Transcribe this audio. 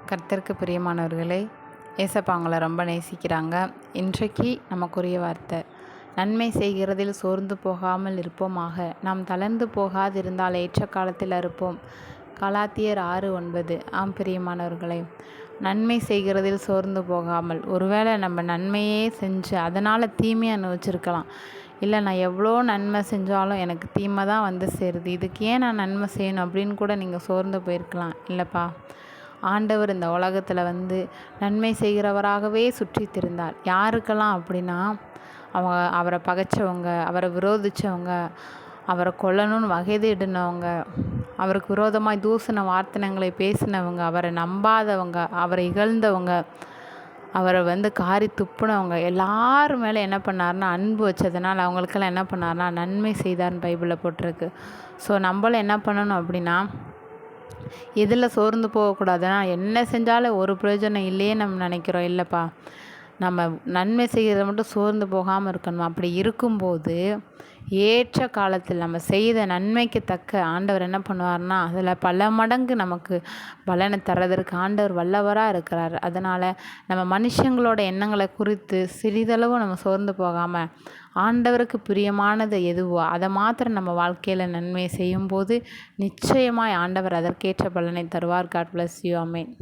கர்த்தருக்கு பிரியமானவர்களே, ஏசப்பா அவங்கள ரொம்ப நேசிக்கிறாங்க. இன்றைக்கு நமக்குரிய வார்த்தை, நன்மை செய்கிறதில் சோர்ந்து போகாமல் இருப்போமாக. நாம் தளர்ந்து போகாதிருந்தால் ஏற்ற காலத்தில் அறுப்போம். கலாத்தியர் 6:9. ஆம் பிரியமானவர்களே, நன்மை செய்கிறதில் சோர்ந்து போகாமல். ஒருவேளை நம்ம நன்மையே செஞ்சு அதனால் தீமையை அனுபவிச்சிருக்கலாம். இல்லை, நான் எவ்வளோ நன்மை செஞ்சாலும் எனக்கு தீமை தான் வந்து சேருது, இதுக்கு ஏன் நான் நன்மை செய்யணும் அப்படின்னு கூட நீங்கள் சோர்ந்து போயிருக்கலாம். இல்லைப்பா, ஆண்டவர் இந்த உலகத்தில் வந்து நன்மை செய்கிறவராகவே சுற்றி திரிந்தார். யாருக்கெல்லாம் அப்படின்னா, அவரை பகைச்சவங்க, அவரை விரோதித்தவங்க, அவரை கொல்லணும்னு வகை தேடினவங்க, அவருக்கு விரோதமாக தூசண வார்த்தனங்களை பேசினவங்க, அவரை நம்பாதவங்க, அவரை இகழ்ந்தவங்க, அவரை வந்து காரி துப்புனவங்க எல்லார் மேலே என்ன பண்ணார்னா அன்பு வச்சதுனால அவங்களுக்கெல்லாம் என்ன பண்ணார்னா நன்மை செய்தார்னு பைபிளில் போட்டிருக்கு. ஸோ நம்மளும் என்ன பண்ணணும் அப்படின்னா, எதில் சோர்ந்து போகக்கூடாதுன்னா, என்ன செஞ்சாலும் ஒரு பிரயோஜனம் இல்லையே நம்ம நினைக்கிறோம். இல்லைப்பா, நம்ம நன்மை செய்கிறத மட்டும் சோர்ந்து போகாமல் இருக்கணும். அப்படி இருக்கும்போது ஏற்ற காலத்தில் நம்ம செய்த நன்மைக்கு தக்க ஆண்டவர் என்ன பண்ணுவார்னா, அதில் பல மடங்கு நமக்கு பலனை தர்றதற்கு ஆண்டவர் வல்லவராக இருக்கிறார். அதனால் நம்ம மனுஷங்களோட எண்ணங்களை குறித்து சிறிதளவு நம்ம சோர்ந்து போகாமல், ஆண்டவருக்கு பிரியமானது எதுவோ அதை மாத்திரம் நம்ம வாழ்க்கையில் நன்மை செய்யும்போது நிச்சயமாய் ஆண்டவர் அதற்கேற்ற பலனை தருவார். God bless you. ஆமென்.